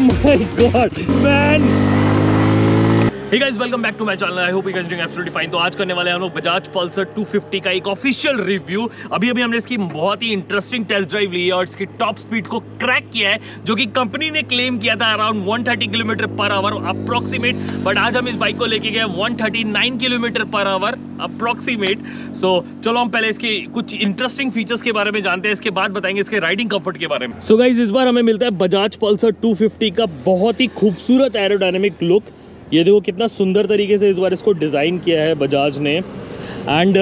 My God man. Hey guys, welcome back to my channel. I hope you guys doing absolutely fine. तो आज करने वाले हैं हम लोग बजाज पल्सर 250 का एक ऑफिशियल रिव्यू। अभी हमने इसकी बहुत ही इंटरेस्टिंग टेस्ट ड्राइव ली है और इसकी टॉप स्पीड को क्रैक किया है, जो कि कंपनी ने क्लेम किया था around 130 kilometre per hour approximate, but आज हम इस बाइक को लेके गए 139 किलोमीटर पर आवर अप्रोक्सीमेट। सो चलो हम पहले इसके कुछ इंटरेस्टिंग फीचर्स के बारे में जानते हैं, इसके बाद बताएंगे इसके राइडिंग कंफर्ट के बारे में। सो गाइज, इस बार हमें मिलता है बजाज पल्सर 250 का बहुत ही खूबसूरत एरोडायनेमिक लुक। ये देखो कितना सुंदर तरीके से इस बार इसको डिज़ाइन किया है बजाज ने, एंड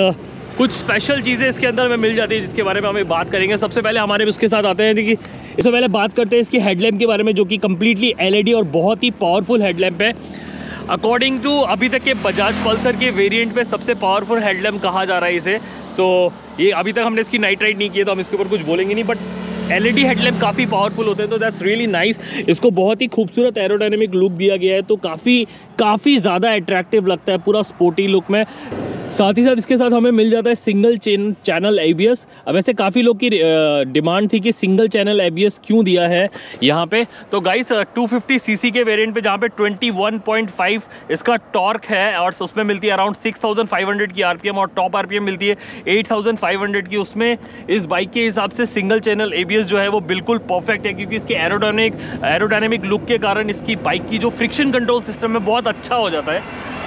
कुछ स्पेशल चीज़ें इसके अंदर में मिल जाती है जिसके बारे में हमें बात करेंगे। सबसे पहले हमारे उसके साथ आते हैं कि इससे पहले बात करते हैं इसकी हेडलैम्प के बारे में, जो कि कम्प्लीटली एलईडी और बहुत ही पावरफुल हेडलैम्प है। अकॉर्डिंग टू अभी तक के बजाज पल्सर के वेरिएंट पे सबसे पावरफुल हेडलैम्प कहा जा रहा है इसे। सो ये अभी तक हमने इसकी नाइट राइड नहीं की है तो हम इसके ऊपर कुछ बोलेंगे नहीं, बट एलईडी हेडलैम्प काफ़ी पावरफुल होते हैं तो दैट्स रियली नाइस। इसको बहुत ही खूबसूरत एरोडायनेमिक लुक दिया गया है, तो काफ़ी ज़्यादा अट्रैक्टिव लगता है पूरा स्पोर्टी लुक में। साथ ही साथ इसके साथ हमें मिल जाता है सिंगल चैनल एबीएस। अब वैसे काफ़ी लोग की डिमांड थी कि सिंगल चैनल एबीएस क्यों दिया है यहाँ पे। तो गाइस 250 सीसी के वेरिएंट पे जहाँ पे 21.5 इसका टॉर्क है और उसमें मिलती है अराउंड 6500 की आरपीएम और टॉप आरपीएम मिलती है 8500 की। उसमें इस बाइक के हिसाब से सिंगल चैनल एबीएस जो है वो बिल्कुल परफेक्ट है, क्योंकि इसके एरोडायनेमिक लुक के कारण इसकी बाइक की जो फ्रिक्शन कंट्रोल सिस्टम है बहुत अच्छा हो जाता है।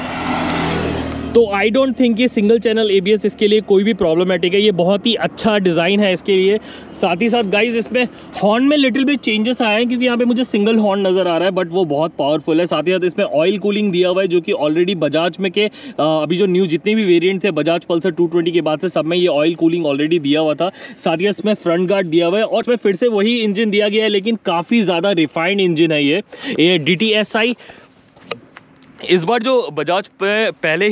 तो आई डोंट थिंक ये सिंगल चैनल एबीएस इसके लिए कोई भी प्रॉब्लमेटिक है, ये बहुत ही अच्छा डिज़ाइन है इसके लिए। साथ ही साथ गाइज इसमें हॉर्न में लिटिल बिट चेंजेस आए हैं, क्योंकि यहाँ पे मुझे सिंगल हॉर्न नज़र आ रहा है बट वो बहुत पावरफुल है। साथ ही साथ इसमें ऑयल कूलिंग दिया हुआ है, जो कि ऑलरेडी बजाज में के अभी जो न्यू जितने भी वेरिएंट थे बजाज पल्सर 220 के बाद से सब में ये ऑयल कूलिंग ऑलरेडी दिया हुआ था। साथ ही इसमें फ्रंट गार्ड दिया हुआ है और इसमें फिर से वही इंजन दिया गया है, लेकिन काफ़ी ज़्यादा रिफाइंड इंजन है ये DTSI। इस बार जो बजाज पहले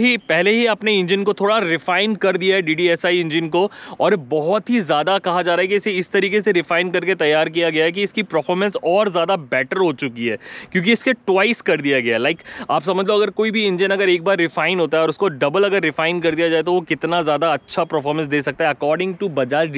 ही अपने इंजन को थोड़ा रिफाइन कर दिया है DTSI इंजन को, और बहुत ही ज़्यादा कहा जा रहा है कि इसे इस तरीके से रिफाइन करके तैयार किया गया है कि इसकी परफॉर्मेंस और ज़्यादा बेटर हो चुकी है, क्योंकि इसके ट्वाइस कर दिया गया है। लाइक आप समझ लो, अगर कोई भी इंजन अगर एक बार रिफाइन होता है और उसको डबल अगर रिफाइन कर दिया जाए तो वो कितना ज़्यादा अच्छा परफॉर्मेंस दे सकता है। According to Bajaj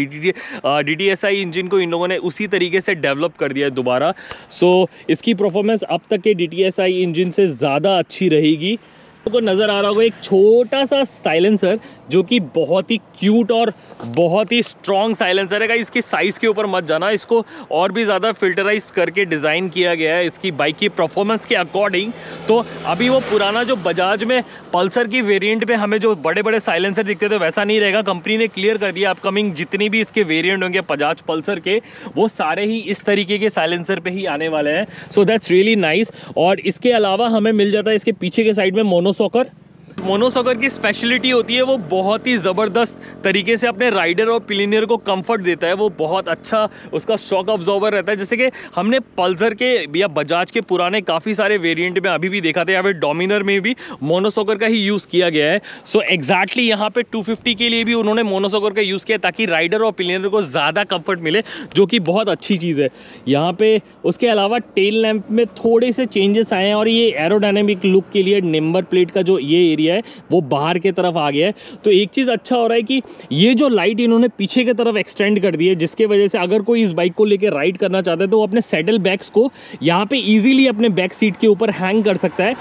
DTSI engine को इन लोगों ने उसी तरीके से डेवलप कर दिया है दोबारा। सो इसकी परफॉर्मेंस अब तक के DTSI इंजन से ज़्यादा अच्छी रहेगी। आपको नज़र आ रहा होगा एक छोटा सा साइलेंसर, जो कि बहुत ही क्यूट और बहुत ही स्ट्रॉन्ग साइलेंसर है। इसकी साइज़ के ऊपर मत जाना, इसको और भी ज़्यादा फिल्टराइज करके डिज़ाइन किया गया है इसकी बाइक की परफॉर्मेंस के अकॉर्डिंग। तो अभी वो पुराना जो बजाज में पल्सर की वेरिएंट में हमें जो बड़े बड़े साइलेंसर दिखते थे वैसा नहीं रहेगा। कंपनी ने क्लियर कर दिया अपकमिंग जितनी भी इसके वेरिएंट होंगे बजाज पल्सर के, वो सारे ही इस तरीके के साइलेंसर पे ही आने वाले हैं। So that's really nice. और इसके अलावा हमें मिल जाता है इसके पीछे के साइड में मोनोसॉकर की स्पेशलिटी होती है, वो बहुत ही ज़बरदस्त तरीके से अपने राइडर और पिलिनियर को कंफर्ट देता है। वो बहुत अच्छा उसका शॉक अब्जॉर्बर रहता है, जैसे कि हमने पल्सर के या बजाज के पुराने काफ़ी सारे वेरिएंट में अभी भी देखा था, या फिर डोमिनर में भी मोनोसॉकर का ही यूज़ किया गया है। सो एग्जैक्टली यहाँ पे 250 के लिए भी उन्होंने मोनोसॉकर का यूज़ किया ताकि राइडर और पिलिनियर को ज़्यादा कंफर्ट मिले, जो कि बहुत अच्छी चीज़ है यहाँ पे। उसके अलावा टेल लैंप में थोड़े से चेंजेस आए हैं, और ये एरोडायनेमिक लुक के लिए नंबर प्लेट का जो ये एरिया है वो बाहर के तरफ आ गया है। तो एक चीज़ अच्छा हो रहा है कि ये जो लाइट इन्होंने पीछे की तरफ एक्सटेंड कर दी है, जिसके वजह से अगर कोई इस बाइक को लेकर राइड करना चाहता है तो वो अपने सैडल बैग्स को यहाँ पे इजीली अपने बैक सीट के ऊपर हैंग कर सकता है।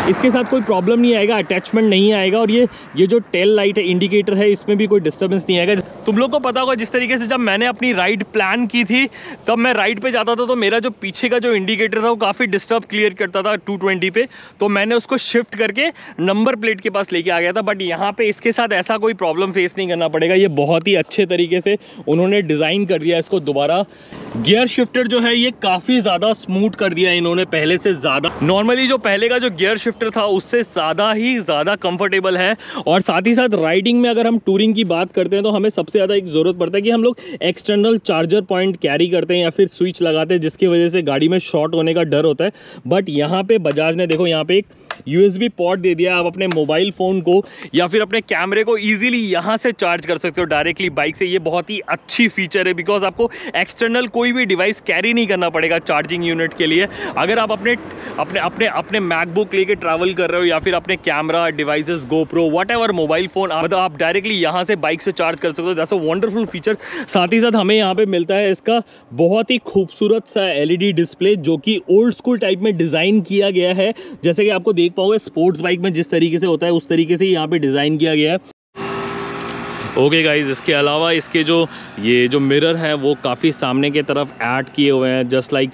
इसके साथ कोई प्रॉब्लम नहीं आएगा, अटैचमेंट नहीं आएगा। और ये जो टेल लाइट है, इंडिकेटर है, इसमें भी कोई डिस्टर्बेंस नहीं आएगा। तुम लोग को पता होगा जिस तरीके से जब मैंने अपनी राइड प्लान की थी तब मैं राइड पे जाता था तो मेरा जो पीछे का जो इंडिकेटर था वो काफ़ी डिस्टर्ब क्लियर करता था 220 पे, तो मैंने उसको शिफ्ट करके नंबर प्लेट के पास लेके आ गया था। बट यहाँ पे इसके साथ ऐसा कोई प्रॉब्लम फेस नहीं करना पड़ेगा। ये बहुत ही अच्छे तरीके से उन्होंने डिज़ाइन कर दिया इसको दोबारा। गियर शिफ्टर जो है ये काफ़ी ज़्यादा स्मूथ कर दिया है इन्होंने पहले से ज़्यादा। नॉर्मली जो पहले का जो गियर शिफ्टर था उससे ज़्यादा कंफर्टेबल है। और साथ ही साथ राइडिंग में अगर हम टूरिंग की बात करते हैं तो हमें सबसे ज़्यादा एक ज़रूरत पड़ता है कि हम लोग एक्सटर्नल चार्जर पॉइंट कैरी करते हैं या फिर स्विच लगाते हैं, जिसकी वजह से गाड़ी में शॉर्ट होने का डर होता है। बट यहाँ पे बजाज ने देखो यहाँ पे एक USB पोर्ट दे दिया। आप अपने मोबाइल फ़ोन को या फिर अपने कैमरे को ईजिली यहाँ से चार्ज कर सकते हो डायरेक्टली बाइक से। ये बहुत ही अच्छी फीचर है, बिकॉज आपको एक्सटर्नल कोई भी डिवाइस कैरी नहीं करना पड़ेगा चार्जिंग यूनिट के लिए। अगर आप अपने मैकबुक लेके ट्रैवल कर रहे हो या फिर अपने camera devices GoPro whatever mobile phone मतलब आप डायरेक्टली यहाँ से बाइक से चार्ज कर सकते हो। That's a wonderful feature. साथ ही साथ हमें यहाँ पे मिलता है इसका बहुत ही खूबसूरत सा LED डिस्प्ले जो कि ओल्ड स्कूल टाइप में डिज़ाइन किया गया है। जैसे कि आपको देख पाओगे स्पोर्ट्स बाइक में जिस तरीके से होता है उस तरीके से यहाँ पे डिज़ाइन किया गया है। ओके गाइज, इसके अलावा इसके ये जो मिरर है वो काफ़ी सामने के तरफ ऐड किए हुए हैं, जस्ट लाइक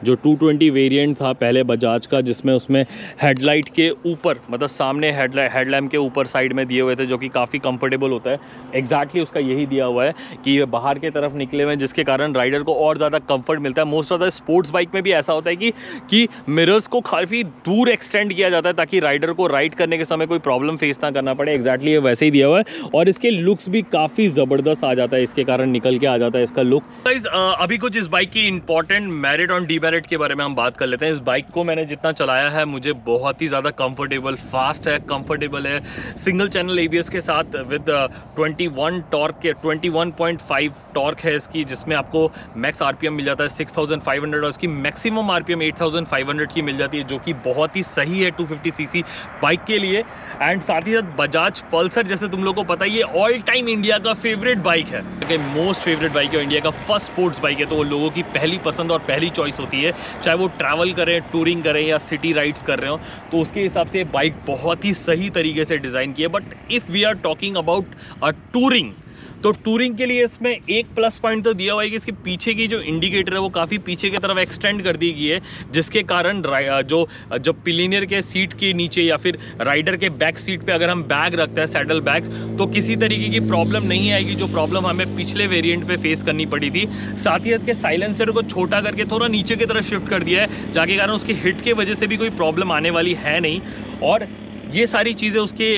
जो 220 वेरिएंट था पहले बजाज का जिसमें उसमें हेडलाइट के ऊपर मतलब सामने हेडलैम्प के ऊपर साइड में दिए हुए थे जो कि काफ़ी कंफर्टेबल होता है। एग्जैक्टली उसका यही दिया हुआ है कि ये बाहर के तरफ निकले हुए हैं जिसके कारण राइडर को और ज़्यादा कंफर्ट मिलता है। Most of the sports bike में भी ऐसा होता है कि मिरर्स को काफ़ी दूर एक्सटेंड किया जाता है ताकि राइडर को राइड करने के समय कोई प्रॉब्लम फेस ना करना पड़े। एग्जैक्टली ये वैसे ही दिया हुआ है और इसके लुक्स भी काफ़ी ज़बरदस्त आ जाता है, इसके कारण निकल के आ जाता है इसका लुक। गाइस अभी कुछ इस बाइक की इंपॉर्टेंट मेरिट और डीमेरिट के बारे में हम बात कर लेते हैं। इस बाइक को मैंने जितना चलाया है मुझे बहुत ही ज़्यादा कंफर्टेबल, फास्ट है, कंफर्टेबल है। सिंगल चैनल ABS के साथ विद 21 टॉर्क के 21.5 टॉर्क है इसकी, जिसमें आपको मैक्स RPM मिल जाता है 6500 और इसकी मैक्सिमम RPM 8500 की मिल जाती है जो कि बहुत ही सही है 250cc बाइक के लिए। एंड साथ ही साथ बजाज पल्सर जैसे तुम लोग को पता है ये ऑल टाइम इंडिया का फेवरेट बाइक है, मोस्ट फेवरेट बाइक है, इंडिया का फर्स्ट स्पोर्ट्स बाइक है। तो वो लोगों की पहली पसंद और पहली चॉइस होती है, चाहे वो ट्रैवल करें, टूरिंग करें या सिटी राइड्स कर रहे हो। तो उसके हिसाब से बाइक बहुत ही सही तरीके से डिज़ाइन की है। But if we are talking about a touring, तो टूरिंग के लिए इसमें एक प्लस पॉइंट तो दिया हुआ है कि इसके पीछे की जो इंडिकेटर है वो काफ़ी पीछे की तरफ एक्सटेंड कर दी गई है, जिसके कारण जो पिलियनियर के सीट के नीचे या फिर राइडर के बैक सीट पे अगर हम बैग रखते हैं सैडल बैग्स तो किसी तरीके की प्रॉब्लम नहीं आएगी जो प्रॉब्लम हमें पिछले वेरिएंट पे फेस करनी पड़ी थी। साथ ही इसके साइलेंसर को छोटा करके थोड़ा नीचे की तरफ शिफ्ट कर दिया है जाके कारण उसकी हिट के वजह से भी कोई प्रॉब्लम आने वाली है नहीं। और ये सारी चीज़ें उसके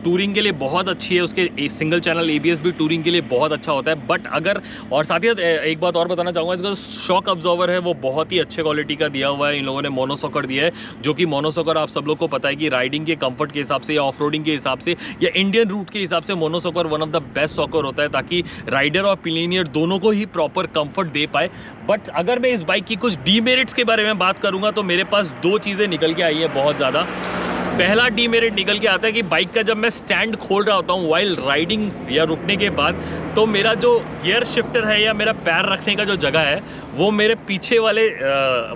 टूरिंग के लिए बहुत अच्छी है। उसके सिंगल चैनल ABS भी टूरिंग के लिए बहुत अच्छा होता है। बट अगर और साथ ही एक बात और बताना चाहूँगा, इसका शॉक अब्जॉर्वर है वो बहुत ही अच्छे क्वालिटी का दिया हुआ है। इन लोगों ने मोनोसॉकर दिया है जो कि मोनोसॉकर आप सब लोग को पता है कि राइडिंग के कंफर्ट के हिसाब से या ऑफ रोडिंग के हिसाब से या इंडियन रूट के हिसाब से मोनोसॉकर one of the best soccer होता है ताकि राइडर और पिलियनियर दोनों को ही प्रॉपर कंफर्ट दे पाए। बट अगर मैं इस बाइक की कुछ डीमेरिट्स के बारे में बात करूँगा तो मेरे पास दो चीज़ें निकल के आई है बहुत ज़्यादा। पहला डीमेरिट निकल के आता है कि बाइक का जब मैं स्टैंड खोल रहा होता हूँ वाइल राइडिंग या रुकने के बाद तो मेरा जो गियर शिफ्टर है या मेरा पैर रखने का जो जगह है वो मेरे पीछे वाले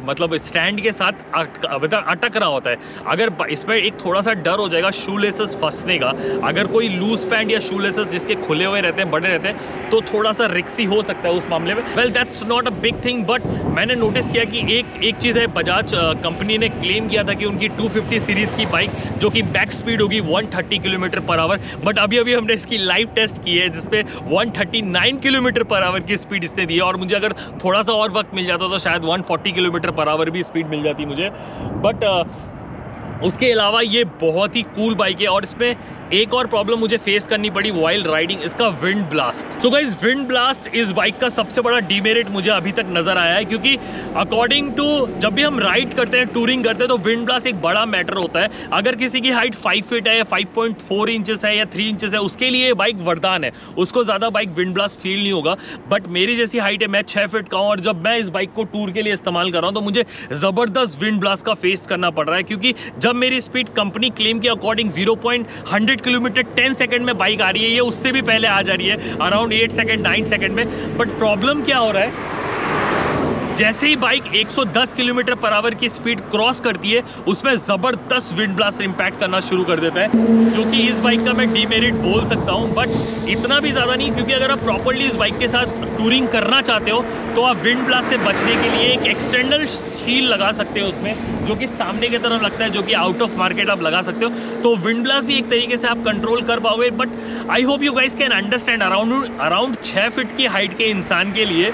मतलब स्टैंड के साथ अटक रहा होता है। अगर इसमें एक थोड़ा सा डर हो जाएगा शू लेसेस फंसने का, अगर कोई लूज पैंट या शू लेसेस जिसके खुले हुए रहते हैं, बड़े रहते हैं, तो थोड़ा सा रिक्सी हो सकता है उस मामले में। Well that's not a big thing, but मैंने नोटिस किया कि एक चीज़ है, बजाज कंपनी ने क्लेम किया था कि उनकी 250 सीरीज़ की बाइक जो कि बैक स्पीड होगी 130 किलोमीटर पर आवर, बट अभी हमने इसकी लाइव टेस्ट की है जिसपे 139 किलोमीटर पर आवर की स्पीड इसने दी है। और मुझे अगर थोड़ा सा और वक्त मिल जाता तो शायद 140 किलोमीटर पर आवर भी स्पीड मिल जाती मुझे। बट उसके अलावा ये बहुत ही कूल बाइक है। और इसमें एक और प्रॉब्लम मुझे फेस करनी पड़ी वाइल्ड राइडिंग, इसका wind blast. So guys, wind blast इस बाइक का सबसे बड़ा डीमेरिट मुझे अभी तक नजर आया है, क्योंकि अकॉर्डिंग टू जब भी हम राइड करते हैं, टूरिंग करते हैं, तो विंड ब्लास्ट एक बड़ा मैटर होता है। अगर किसी की हाइट 5 फीट है या 5.4 इंचेस है या 3 इंचेस है, उसके लिए बाइक वरदान है, उसको ज़्यादा बाइक विंड ब्लास्ट फील नहीं होगा। बट मेरी जैसी हाइट है, मैं 6 फीट का हूँ, और जब मैं इस बाइक को टूर के लिए इस्तेमाल कर रहा हूँ तो मुझे ज़बरदस्त विंड ब्लास्ट का फेस करना पड़ रहा है, क्योंकि जब मेरी स्पीड कंपनी क्लेम के अकॉर्डिंग 0.100 किलोमीटर 10 सेकंड में बाइक आ रही है, ये उससे भी पहले आ जा रही है अराउंड 8 सेकंड 9 सेकंड में। बट प्रॉब्लम क्या हो रहा है, जैसे ही बाइक 110 किलोमीटर पर आवर की स्पीड क्रॉस करती है उसमें ज़बरदस्त विंड ब्लास्ट इंपैक्ट करना शुरू कर देता है, जो कि इस बाइक का मैं डीमेरिट बोल सकता हूं। बट इतना भी ज़्यादा नहीं, क्योंकि अगर आप प्रॉपर्ली इस बाइक के साथ टूरिंग करना चाहते हो तो आप विंड ब्लास्ट से बचने के लिए एक एक्सटर्नल शील लगा सकते हो उसमें, जो कि सामने की तरफ लगता है, जो कि आउट ऑफ मार्केट आप लगा सकते हो। तो विंड ब्लास्ट भी एक तरीके से आप कंट्रोल कर पाओगे। But I hope you guys can understand, around 6 feet की हाइट के इंसान के लिए,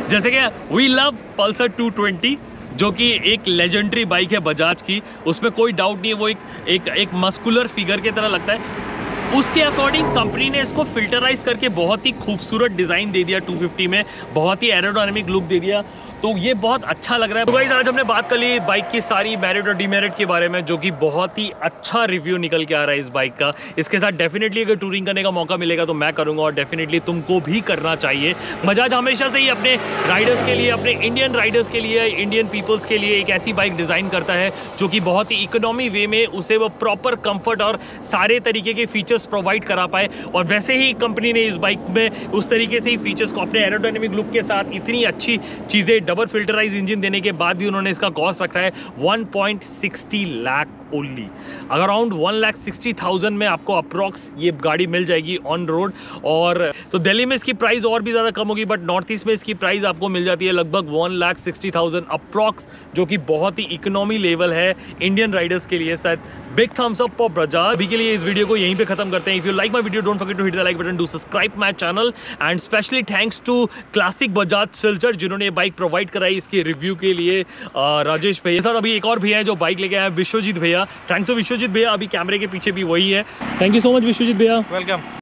जैसे कि वी लव पल्सर 220 जो कि एक लेजेंडरी बाइक है बजाज की, उसमें कोई डाउट नहीं है, वो एक मस्कुलर फिगर की तरह लगता है। उसके अकॉर्डिंग कंपनी ने इसको फिल्टराइज करके बहुत ही खूबसूरत डिज़ाइन दे दिया 250 में, बहुत ही एरोडायनेमिक लुक दे दिया, तो ये बहुत अच्छा लग रहा है। तो गाइस आज हमने बात कर ली बाइक की सारी मेरिट और डिमेरिट के बारे में, जो कि बहुत ही अच्छा रिव्यू निकल के आ रहा है इस बाइक का। इसके साथ डेफिनेटली अगर टूरिंग करने का मौका मिलेगा तो मैं करूंगा, और डेफिनेटली तुमको भी करना चाहिए। बजाज हमेशा से ही अपने राइडर्स के लिए, अपने इंडियन राइडर्स के लिए, इंडियन पीपल्स के लिए एक ऐसी बाइक डिज़ाइन करता है जो कि बहुत ही इकोनॉमी वे में उसे वो प्रॉपर कंफर्ट और सारे तरीके के फीचर्स प्रोवाइड करा पाए। और वैसे ही कंपनी ने इस बाइक में उस तरीके से ही फीचर्स को अपने एरोडायनेमिक लुक के साथ इतनी अच्छी चीज़ें, डबल फिल्टराइज इंजन देने के बाद भी उन्होंने इसका कॉस्ट रखा है 1.60 लाख ओनली। अराउंड 1,60,000 में आपको अप्रॉक्स ये गाड़ी मिल जाएगी ऑन रोड। और तो दिल्ली में इसकी प्राइस और भी ज़्यादा कम होगी, बट नॉर्थ ईस्ट में इसकी प्राइस आपको मिल जाती है लगभग 1,60,000 अप्रॉक्स, जो कि बहुत ही इकोनॉमी लेवल है इंडियन राइडर्स के लिए। शायद big thumbs up for Bajaj. अभी के लिए इस वीडियो को यहीं पे खत्म करते हैं। If you like my video don't forget to hit the like button, do subscribe my channel, and specially thanks to Classic Bajaj Silchar जिन्होंने ये बाइक प्रोवाइड कराई इसके रिव्यू के लिए। राजेश भैया साथ अभी एक और भैया है जो बाइक लेके आए, विश्वजीत भैया। थैंक्स टू विश्वजीत भैया, अभी कैमरे के पीछे भी वही है। Thank you so much Biswajit भैया, वेलकम।